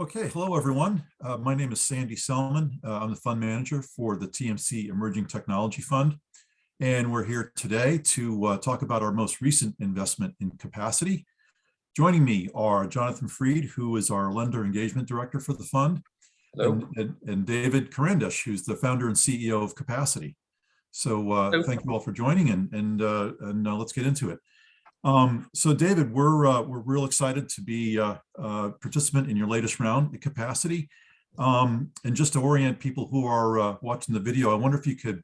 Okay, hello everyone. My name is Sandy Selman. I'm the fund manager for the TMC Emerging Technology Fund. And we're here today to talk about our most recent investment in Capacity. Joining me are Jonathan Freed, who is our lender engagement director for the fund, and David Karandish, who's the founder and CEO of Capacity. So thank you all for joining, and let's get into it. So David, we're real excited to be a participant in your latest round at Capacity. And just to orient people who are watching the video, I wonder if you could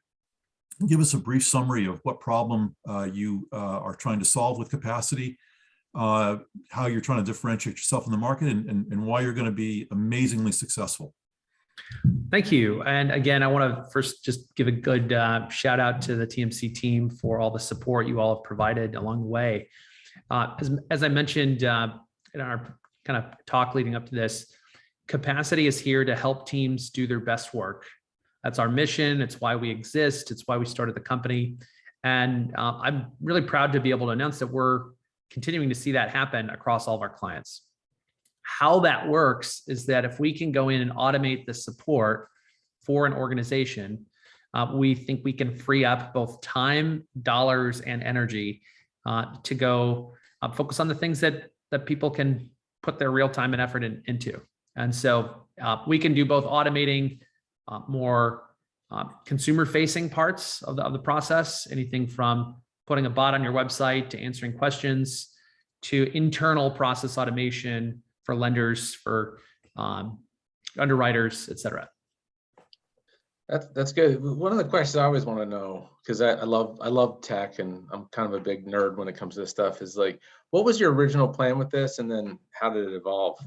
give us a brief summary of what problem you are trying to solve with Capacity, how you're trying to differentiate yourself in the market, and why you're going to be amazingly successful. Thank you. And again, I want to first just give a good shout out to the TMC team for all the support you all have provided along the way. As I mentioned in our kind of talk leading up to this, Capacity is here to help teams do their best work. That's our mission. It's why we exist. It's why we started the company. And I'm really proud to be able to announce that we're continuing to see that happen across all of our clients. How that works is that if we can go in and automate the support for an organization, we think we can free up both time, dollars, and energy to go focus on the things that people can put their real time and effort into. And so we can do both automating more consumer-facing parts of the process, anything from putting a bot on your website to answering questions, to internal process automation for lenders, for underwriters, et cetera. That's good. One of the questions I always want to know, because I love tech and I'm kind of a big nerd when it comes to this stuff, is like, what was your original plan with this, and then how did it evolve?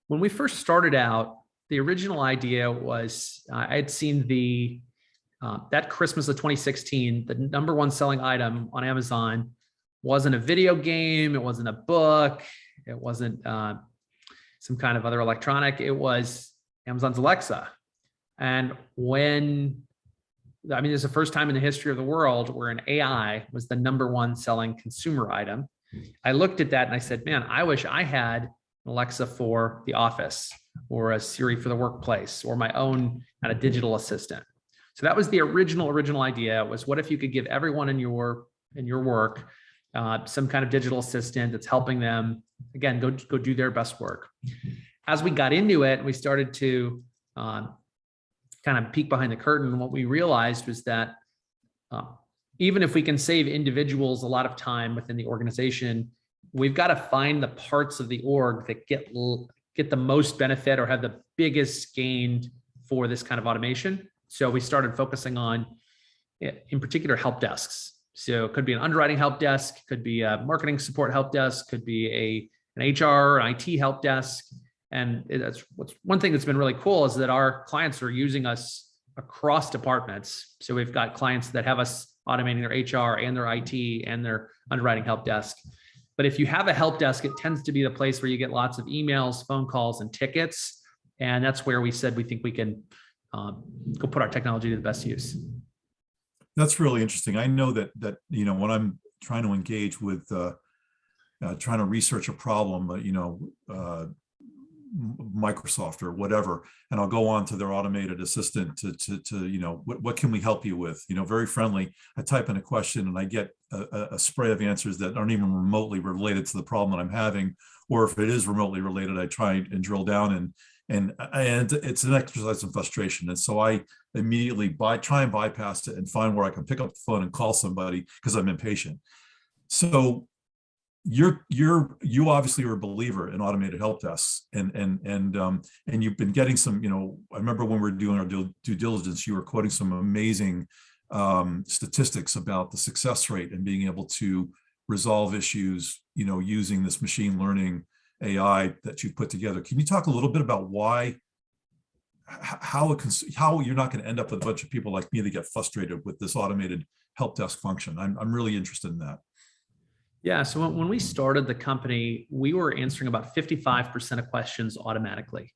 When we first started out, the original idea was I had seen that Christmas of 2016, the #1 selling item on Amazon wasn't a video game, it wasn't a book, it wasn't some kind of other electronic, it was Amazon's Alexa. And it's the first time in the history of the world where an AI was the #1 selling consumer item. I looked at that and I said, man, I wish I had an Alexa for the office, or a Siri for the workplace, or my own kind of digital assistant. So that was the original idea, was what if you could give everyone in your work some kind of digital assistant that's helping them, again, go do their best work. As we got into it, we started to kind of peek behind the curtain. What we realized was that even if we can save individuals a lot of time within the organization, we've got to find the parts of the org that get the most benefit or have the biggest gain for this kind of automation. So we started focusing on, in particular, help desks. So it could be an underwriting help desk, could be a marketing support help desk, could be an HR, an IT help desk. And one thing that's been really cool is that our clients are using us across departments. So we've got clients that have us automating their HR and their IT and their underwriting help desk. But if you have a help desk, it tends to be the place where you get lots of emails, phone calls, and tickets. And that's where we said we think we can go put our technology to the best use. That's really interesting. I know that when I'm trying to engage with trying to research a problem, Microsoft or whatever, and I'll go on to their automated assistant to what can we help you with? Very friendly. I type in a question and I get a spray of answers that aren't even remotely related to the problem that I'm having, or if it is remotely related, I try and drill down and it's an exercise in frustration. And so I immediately try and bypass it and find where I can pick up the phone and call somebody because I'm impatient. So you obviously are a believer in automated help desks, and you've been getting some, I remember when we were doing our due diligence, you were quoting some amazing statistics about the success rate and being able to resolve issues, using this machine learning AI that you've put together. Can you talk a little bit about how you're not going to end up with a bunch of people like me that get frustrated with this automated help desk function? I'm really interested in that. Yeah, so when we started the company, we were answering about 55% of questions automatically.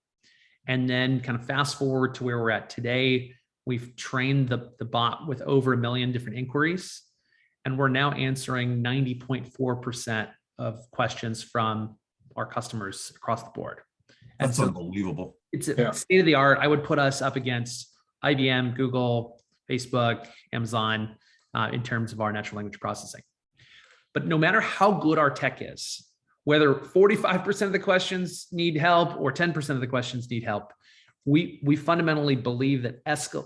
And then kind of fast forward to where we're at today, we've trained the bot with over 1 million different inquiries. And we're now answering 90.4% of questions from our customers across the board. That's so unbelievable. it's Yeah. state of the art. I would put us up against IBM, Google, Facebook, Amazon in terms of our natural language processing. But no matter how good our tech is, whether 45% of the questions need help or 10% of the questions need help, we fundamentally believe that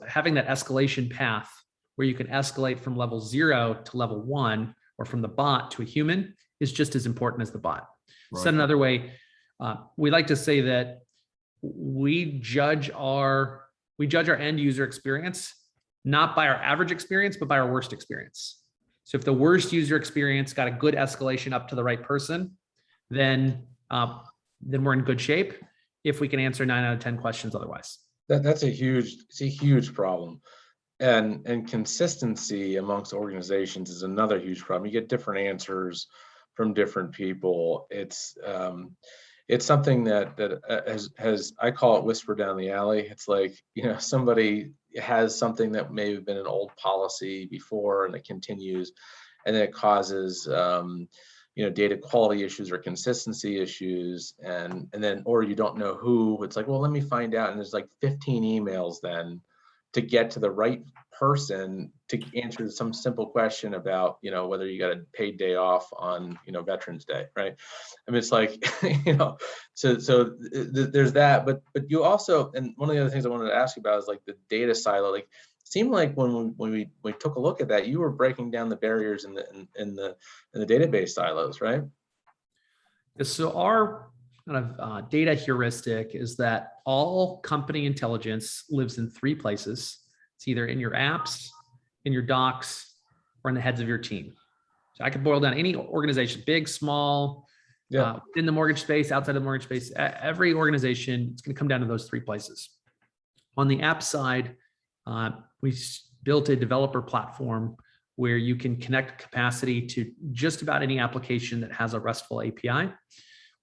having that escalation path where you can escalate from level 0 to level 1 or from the bot to a human is just as important as the bot. Right. Said another way, we like to say that we judge our end user experience not by our average experience, but by our worst experience. So if the worst user experience got a good escalation up to the right person, then we're in good shape if we can answer 9 out of 10 questions otherwise. It's a huge problem. And consistency amongst organizations is another huge problem. You get different answers from different people. It's something that has I call it whisper down the alley. It's like, somebody has something that may have been an old policy before and it continues, and then it causes data quality issues or consistency issues, and then, or you don't know who. It's like, well, let me find out, and there's like 15 emails then to get to the right person to answer some simple question about whether you got a paid day off on Veterans Day, right? I mean, it's like so there's that, but you also, and one of the other things I wanted to ask you about is like the data silo. Like, it seemed like when we took a look at that, you were breaking down the barriers in the database silos, right? So our kind of data heuristic is that all company intelligence lives in 3 places. It's either in your apps, in your docs, or in the heads of your team. So I could boil down any organization, big, small, in the mortgage space, outside the mortgage space, every organization, it's going to come down to those 3 places. On the app side, we built a developer platform where you can connect capacity to just about any application that has a RESTful API.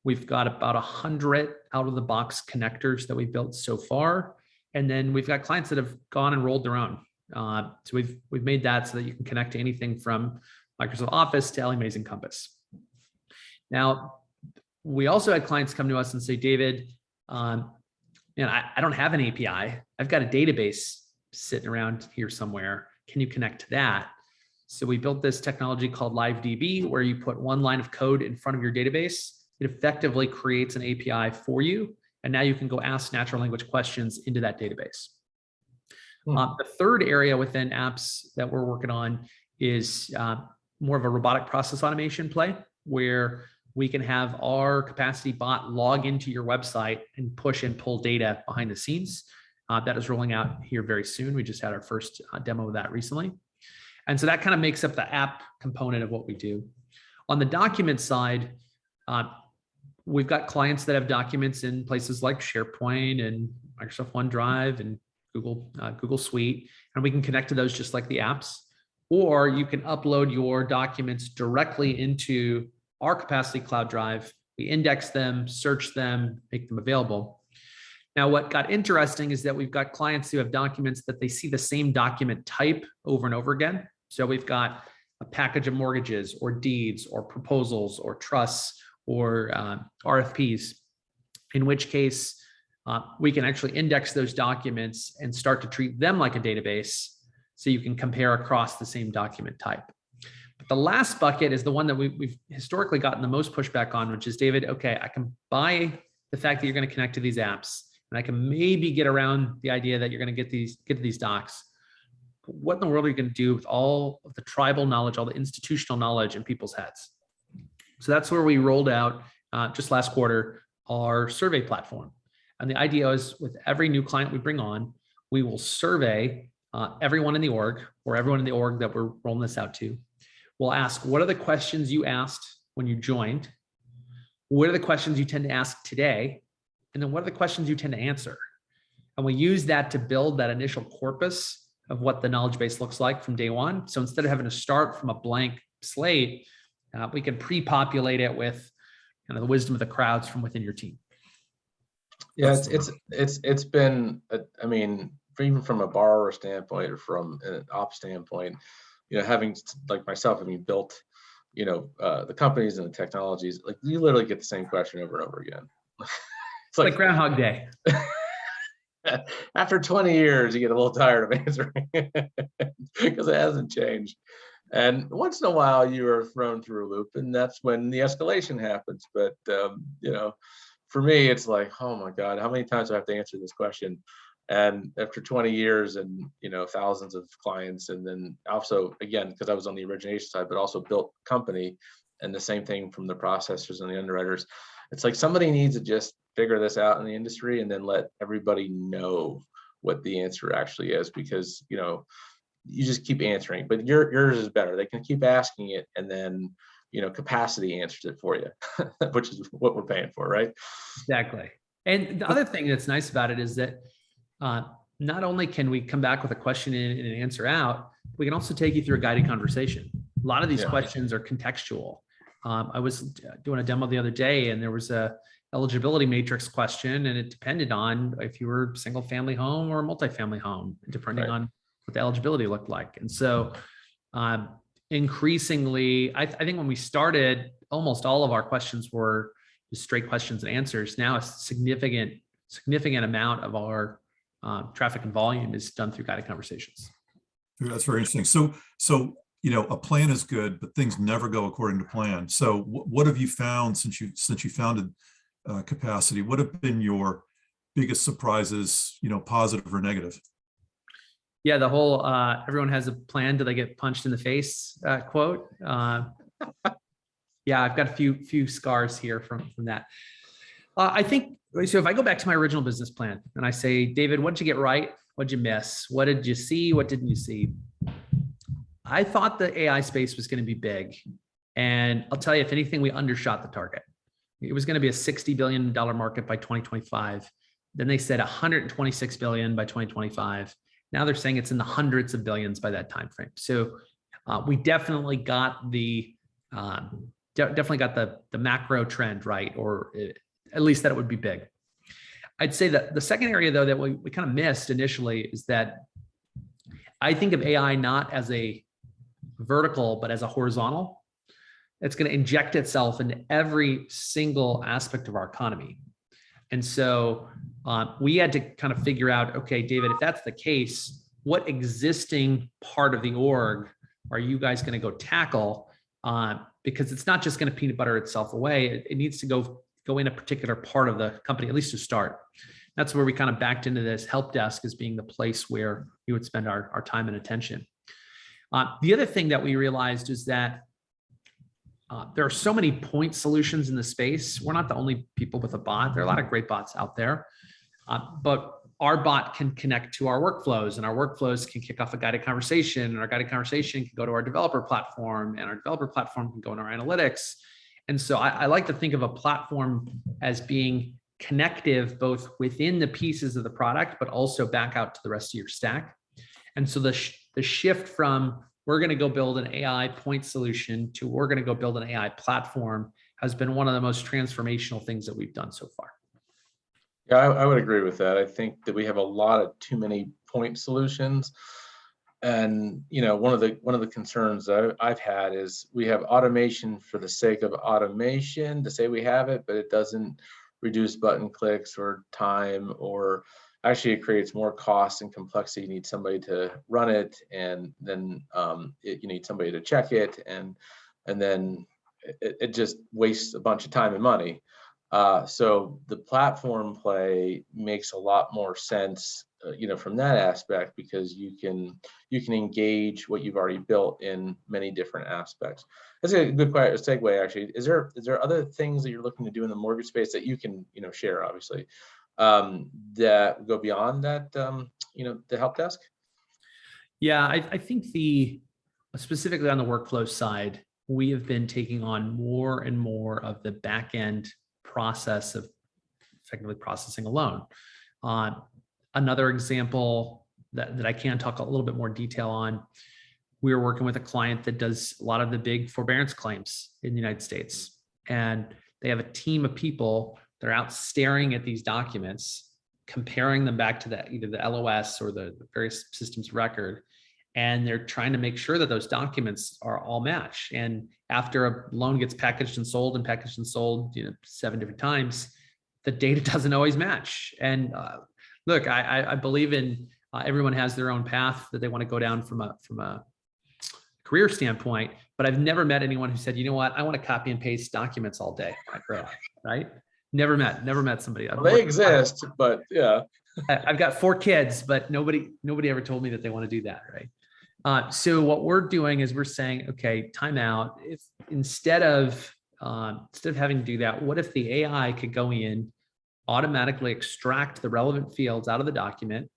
We've got about 100 out-of-the-box connectors that we've built so far. And then we've got clients that have gone and rolled their own. So we've made that so that you can connect to anything from Microsoft Office to Ellie Mae's Encompass. Now, we also had clients come to us and say, David, I don't have an API. I've got a database sitting around here somewhere. Can you connect to that? So we built this technology called LiveDB, where you put one line of code in front of your database. It effectively creates an API for you. And now you can go ask natural language questions into that database. The third area within apps that we're working on is more of a robotic process automation play, where we can have our capacity bot log into your website and push and pull data behind the scenes. That is rolling out here very soon. We just had our first demo of that recently. And so that kind of makes up the app component of what we do. On the document side, we've got clients that have documents in places like SharePoint and Microsoft OneDrive and Google Suite, and we can connect to those just like the apps. Or you can upload your documents directly into our Capacity Cloud Drive. We index them, search them, make them available. Now, what got interesting is that we've got clients who have documents that they see the same document type over and over again. So we've got a package of mortgages or deeds or proposals or trusts or RFPs, in which case we can actually index those documents and start to treat them like a database so you can compare across the same document type. But the last bucket is the one that we've historically gotten the most pushback on, which is, David, okay, I can buy the fact that you're going to connect to these apps, and I can maybe get around the idea that you're going to get to these docs. But what in the world are you going to do with all of the tribal knowledge, all the institutional knowledge in people's heads? So that's where we rolled out just last quarter our survey platform. And the idea is, with every new client we bring on, we will survey everyone in the org, or everyone in the org that we're rolling this out to. We'll ask, what are the questions you asked when you joined? What are the questions you tend to ask today? And then what are the questions you tend to answer? And we use that to build that initial corpus of what the knowledge base looks like from day one. So instead of having to start from a blank slate, we can pre-populate it with kind of the wisdom of the crowds from within your team. Yeah, it's been, I mean, even from a borrower standpoint or from an ops standpoint, having, like myself, I mean, built, the companies and the technologies, like you literally get the same question over and over again. It's like Groundhog Day. after 20 years, you get a little tired of answering because it hasn't changed. And once in a while, you are thrown through a loop, and that's when the escalation happens. But for me, it's like, oh my God, how many times do I have to answer this question? And after 20 years and thousands of clients, and then also again, because I was on the origination side, but also built company, and the same thing from the processors and the underwriters. It's like somebody needs to just figure this out in the industry and then let everybody know what the answer actually is, because you just keep answering, but yours is better. They can keep asking it, and then capacity answers it for you, which is what we're paying for, right? Exactly. And the other thing that's nice about it is that not only can we come back with a question in and an answer out, we can also take you through a guided conversation. A lot of these questions are contextual. I was doing a demo the other day, and there was a eligibility matrix question, and it depended on if you were a single family home or a multifamily home, depending on what the eligibility looked like. And so increasingly, I think when we started, almost all of our questions were just straight questions and answers. Now a significant amount of our traffic and volume is done through guided conversations. That's very interesting. So a plan is good, but things never go according to plan. So what have you found since you founded Capacity? What have been your biggest surprises, positive or negative? Yeah, the whole everyone has a plan till they get punched in the face quote. Yeah, I've got a few scars here from that. I think so. If I go back to my original business plan and I say, David, what did you get right? What did you miss? What did you see? What didn't you see? I thought the AI space was going to be big. And I'll tell you, if anything, we undershot the target. It was going to be a $60 billion market by 2025. Then they said 126 billion by 2025. Now they're saying it's in the hundreds of billions by that time frame. So we definitely got the macro trend right, or at least that it would be big. I'd say that the second area, though, that we kind of missed initially is that I think of AI not as a vertical, but as a horizontal. It's going to inject itself into every single aspect of our economy. And so we had to kind of figure out, okay, David, if that's the case, what existing part of the org are you guys going to go tackle? Because it's not just going to peanut butter itself away. It needs to go in a particular part of the company, at least to start. That's where we kind of backed into this help desk as being the place where we would spend our time and attention. The other thing that we realized is that there are so many point solutions in the space. We're not the only people with a bot. There are a lot of great bots out there, but our bot can connect to our workflows, and our workflows can kick off a guided conversation, and our guided conversation can go to our developer platform, and our developer platform can go in our analytics. And so I like to think of a platform as being connective, both within the pieces of the product, but also back out to the rest of your stack. And so the shift from we're going to go build an AI point solution to we're going to go build an AI platform has been one of the most transformational things that we've done so far. Yeah, I would agree with that. I think that we have a lot of too many point solutions. And one of the concerns that I've had is we have automation for the sake of automation, to say we have it, but it doesn't reduce button clicks or time, or actually it creates more cost and complexity. You need somebody to run it, and then you need somebody to check it, and then it just wastes a bunch of time and money. So the platform play makes a lot more sense, from that aspect, because you can engage what you've already built in many different aspects. That's a good segue, actually. Is there other things that you're looking to do in the mortgage space that you can share, obviously, that go beyond that, the help desk? Yeah, I think specifically on the workflow side, we have been taking on more and more of the back end process of effectively processing a loan. Another example that I can talk a little bit more detail on, we were working with a client that does a lot of the big forbearance claims in the United States. And they have a team of people that are out staring at these documents, comparing them back to either the LOS or the various systems of record. And they're trying to make sure that those documents are all match. And after a loan gets packaged and sold 7 different times, the data doesn't always match. And look, I believe in everyone has their own path that they want to go down from a career standpoint, but I've never met anyone who said, you know what, I want to copy and paste documents all day, right? Never met somebody. Well, they exist, but yeah. I've got 4 kids, but nobody ever told me that they want to do that, right? So what we're doing is we're saying, okay, time out. If instead of having to do that, what if the AI could go in, automatically extract the relevant fields out of the document?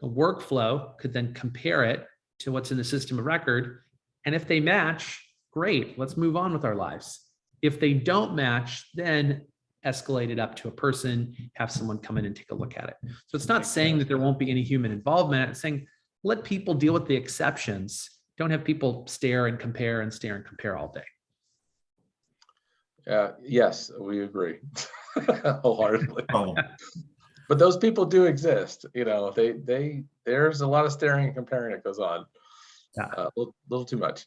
The workflow could then compare it to what's in the system of record. And if they match, great, let's move on with our lives. If they don't match, then escalate it up to a person, have someone come in and take a look at it. So it's not saying that there won't be any human involvement. It's saying let people deal with the exceptions. Don't have people stare and compare all day. Yes, we agree wholeheartedly. But those people do exist. You know, there's a lot of staring and comparing that goes on. A little too much.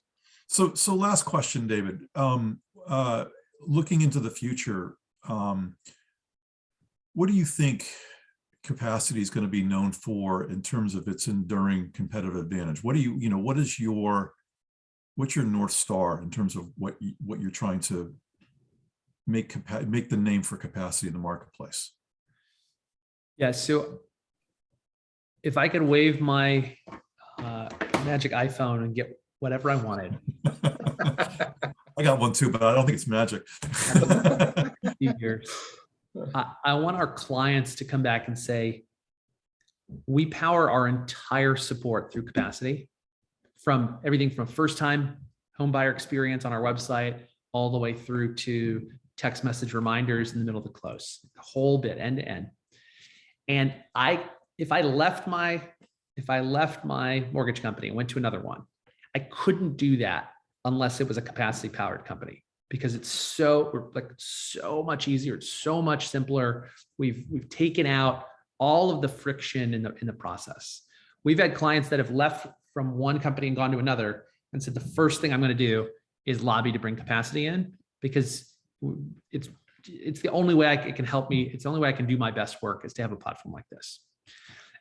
So last question, David. Looking into the future, what do you think capacity is going to be known for in terms of its enduring competitive advantage? What do what's your North Star in terms of what you're trying to make the name for capacity in the marketplace? Yeah. So if I could wave my magic iPhone and get whatever I wanted. I got one too, but I don't think it's magic. Years. I want our clients to come back and say, we power our entire support through capacity, from everything from first time home buyer experience on our website, all the way through to text message reminders in the middle of the close, the whole bit end to end. And if I left my mortgage company and went to another one, I couldn't do that unless it was a capacity powered company, because it's so much easier. It's so much simpler. We've taken out all of the friction in the process. We've had clients that have left from one company and gone to another and said, the first thing I'm going to do is lobby to bring capacity in, because it's the only way it can help me. It's the only way I can do my best work is to have a platform like this.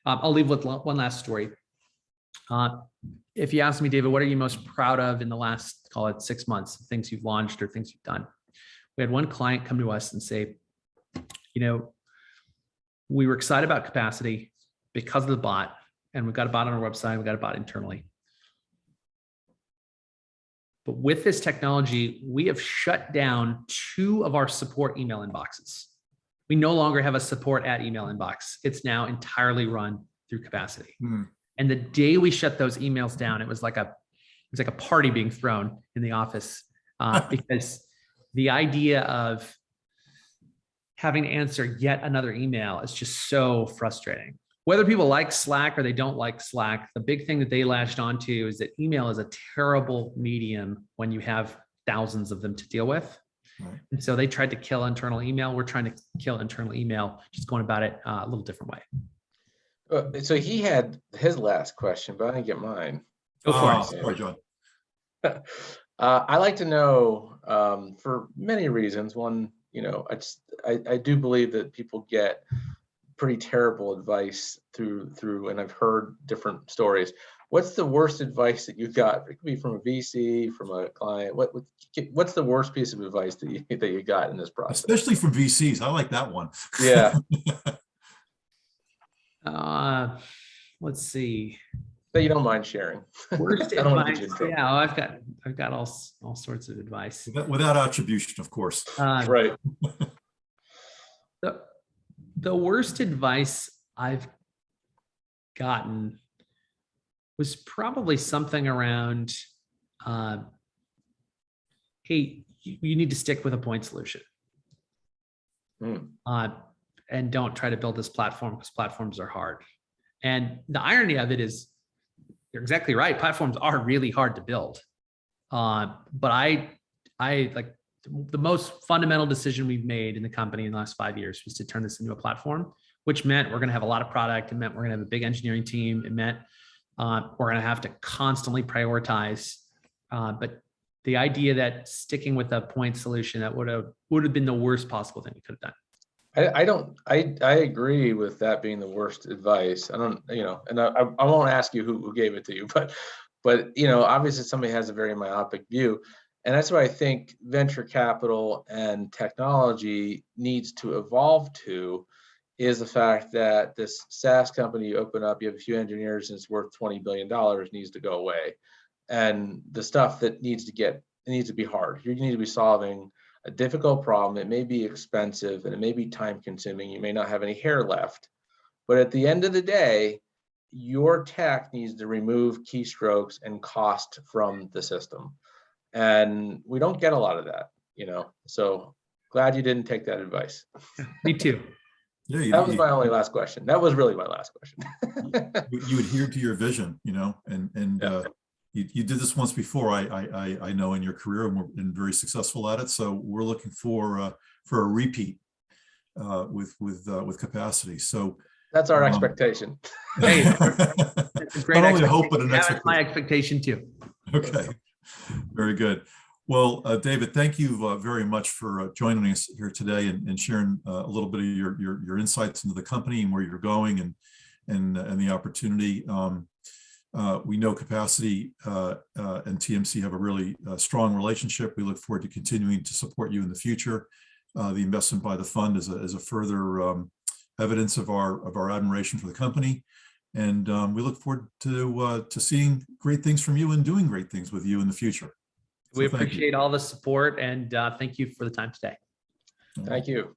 I'll leave with one last story. If you ask me, David, what are you most proud of in the last, call it 6 months, things you've launched or things you've done? We had one client come to us and say, we were excited about capacity because of the bot, and we've got a bot on our website, we've got a bot internally. But with this technology, we have shut down 2 of our support email inboxes. We no longer have a support at email inbox. It's now entirely run through capacity. And the day we shut those emails down, it was like a party being thrown in the office, because the idea of having to answer yet another email is just so frustrating. Whether people like Slack or they don't like Slack, the big thing that they latched onto is that email is a terrible medium when you have thousands of them to deal with. Right. And so they tried to kill internal email. We're trying to kill internal email, just going about it a little different way. So he had his last question, but I didn't get mine. Go for it. Sorry, John. I like to know, for many reasons. One, I do believe that people get pretty terrible advice through, and I've heard different stories. What's the worst advice that you got? It could be from a VC, from a client. What's the worst piece of advice that you got in this process? Especially from VCs. I like that one. Yeah. Let's see. That you don't mind sharing. Worst advice. Yeah, I've got all sorts of advice. Without attribution, of course. Right. The worst advice I've gotten was probably something around, hey, you need to stick with a point solution. And don't try to build this platform, because platforms are hard. And the irony of it is, you're exactly right. Platforms are really hard to build. But I like the most fundamental decision we've made in the company in the last 5 years was to turn this into a platform, which meant we're going to have a lot of product. It meant we're going to have a big engineering team. It meant we're going to have to constantly prioritize. But the idea that sticking with a point solution, that would have been the worst possible thing we could have done. I agree with that being the worst advice. I don't, and I won't ask you who gave it to you, but obviously somebody has a very myopic view. And that's what I think venture capital and technology needs to evolve to, is the fact that this SaaS company you open up, you have a few engineers and it's worth $20 billion, needs to go away. And the stuff that needs to be hard. You need to be solving a difficult problem. It may be expensive and it may be time consuming. You may not have any hair left, but at the end of the day, your tech needs to remove keystrokes and cost from the system. And we don't get a lot of that, so glad you didn't take that advice. Me too. Yeah, That was my only last question. That was really my last question. you adhered to your vision, and Yeah. You did this once before. I know in your career, and we've been very successful at it. So we're looking for a repeat with capacity. So That's our expectation. Hey, it's a great not only a hope, but expectation. an Yeah, that's expectation. my expectation too. Okay, very good. Well, David, thank you very much for joining us here today and sharing a little bit of your insights into the company and where you're going and the opportunity. We know Capacity and TMC have a really strong relationship. We look forward to continuing to support you in the future. The investment by the fund is a further evidence of our admiration for the company. And we look forward to seeing great things from you and doing great things with you in the future. We appreciate all the support, and thank you for the time today. Thank you.